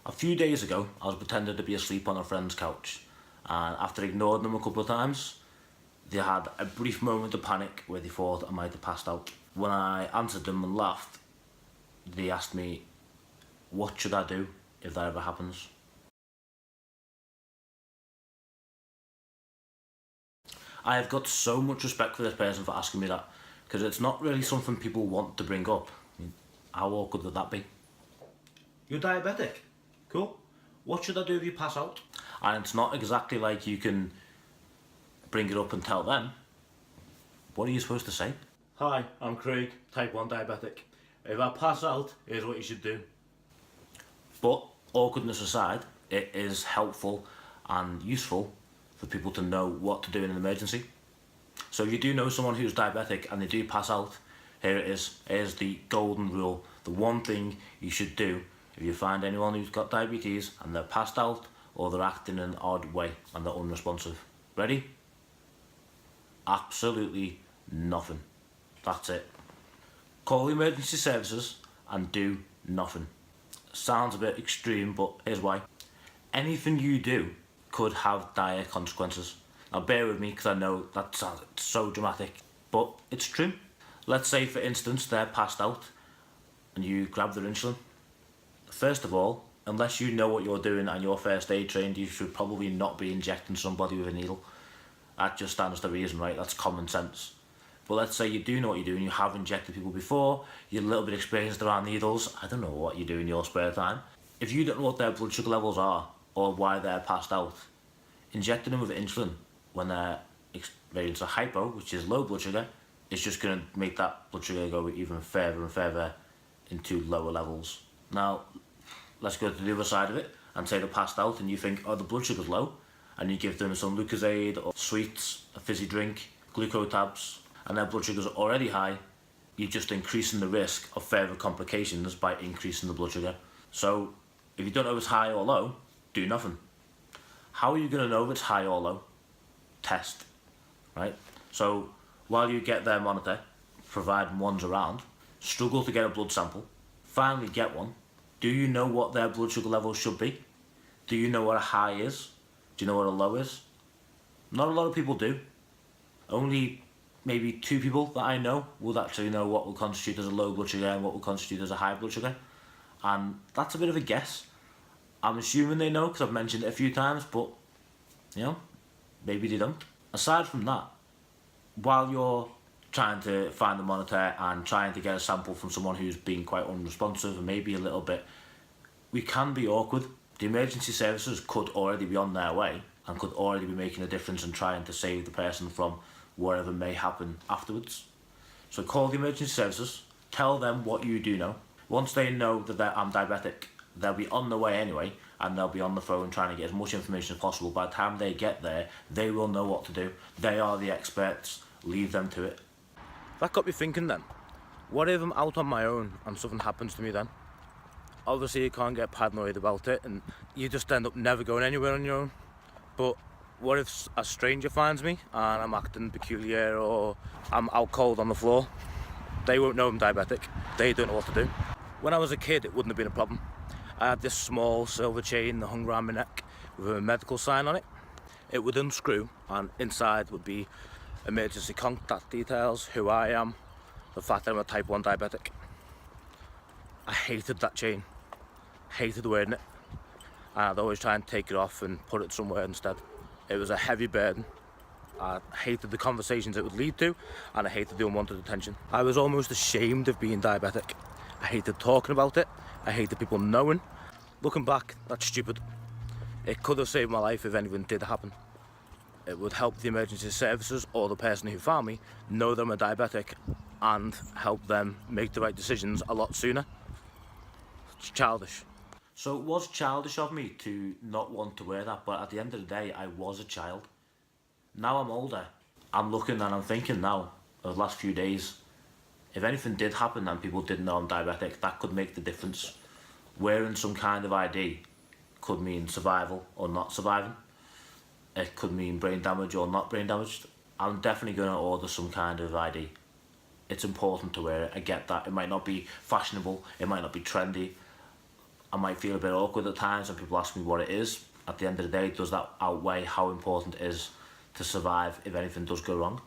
A few days ago, I was pretending to be asleep on a friend's couch, and after ignoring them a couple of times, they had a brief moment of panic where they thought I might have passed out. When I answered them and laughed, they asked me, what should I do if that ever happens? I have got so much respect for this person for asking me that, because it's not really something people want to bring up. I mean, how awkward would that be? You're diabetic? Cool. What should I do if you pass out? And it's not exactly like you can bring it up and tell them. What are you supposed to say? Hi, I'm Craig, type 1 diabetic. If I pass out, here's what you should do. But awkwardness aside, it is helpful and useful for people to know what to do in an emergency. So if you do know someone who's diabetic and they do pass out, here it is. Here's the golden rule. The one thing you should do if you find anyone who's got diabetes and they're passed out or they're acting in an odd way and they're unresponsive. Ready? Absolutely nothing. That's it. Call the emergency services and do nothing. Sounds a bit extreme, but here's why. Anything you do could have dire consequences. Now bear with me because I know that sounds so dramatic, but it's true. Let's say for instance they're passed out and you grab their insulin. First of all, unless you know what you're doing and you're first aid trained, you should probably not be injecting somebody with a needle. That just stands to reason, right? That's common sense. But let's say you do know what you're doing, you have injected people before, you're a little bit experienced around needles, I don't know what you do in your spare time. If you don't know what their blood sugar levels are or why they're passed out, injecting them with insulin when they're experiencing a hypo, which is low blood sugar, is just going to make that blood sugar go even further and further into lower levels. Now, let's go to the other side of it and say they're passed out and you think, oh, the blood sugar's low, and you give them some Lucozade or sweets, a fizzy drink, glucose tabs, and their blood sugar's already high. You're just increasing the risk of further complications by increasing the blood sugar. So if you don't know if it's high or low, do nothing. How are you going to know if it's high or low? Test, right? So while you get their monitor, providing one's around, struggle to get a blood sample, finally get one. Do you know what their blood sugar level should be? Do you know what a high is? Do you know what a low is? Not a lot of people do. Only maybe 2 people that I know would actually know what will constitute as a low blood sugar and what will constitute as a high blood sugar. And that's a bit of a guess. I'm assuming they know because I've mentioned it a few times, but you know, maybe they don't. Aside from that, while you're trying to find the monitor and trying to get a sample from someone who's been quite unresponsive and maybe a little bit, we can be awkward. The emergency services could already be on their way and could already be making a difference and trying to save the person from whatever may happen afterwards. So call the emergency services, tell them what you do know. Once they know that I'm diabetic, they'll be on the way anyway, and they'll be on the phone trying to get as much information as possible. By the time they get there, they will know what to do. They are the experts. Leave them to it. That got me thinking then. What if I'm out on my own and something happens to me then? Obviously you can't get paranoid about it and you just end up never going anywhere on your own. But what if a stranger finds me and I'm acting peculiar or I'm out cold on the floor? They won't know I'm diabetic. They don't know what to do. When I was a kid, it wouldn't have been a problem. I had this small silver chain that hung around my neck with a medical sign on it. It would unscrew and inside would be emergency contact details, who I am, the fact that I'm a type 1 diabetic. I hated that chain. Hated wearing it. And I'd always try and take it off and put it somewhere instead. It was a heavy burden. I hated the conversations it would lead to, and I hated the unwanted attention. I was almost ashamed of being diabetic. I hated talking about it. I hated people knowing. Looking back, that's stupid. It could have saved my life if anything did happen. It would help the emergency services or the person who found me know that I'm a diabetic and help them make the right decisions a lot sooner. It's childish. So it was childish of me to not want to wear that, but at the end of the day, I was a child. Now I'm older. I'm looking and I'm thinking now, over the last few days, if anything did happen and people didn't know I'm diabetic, that could make the difference. Wearing some kind of ID could mean survival or not surviving. It could mean brain damage or not brain damaged. I'm definitely going to order some kind of ID. It's important to wear it, I get that. It might not be fashionable, it might not be trendy. I might feel a bit awkward at times when people ask me what it is. At the end of the day, does that outweigh how important it is to survive if anything does go wrong?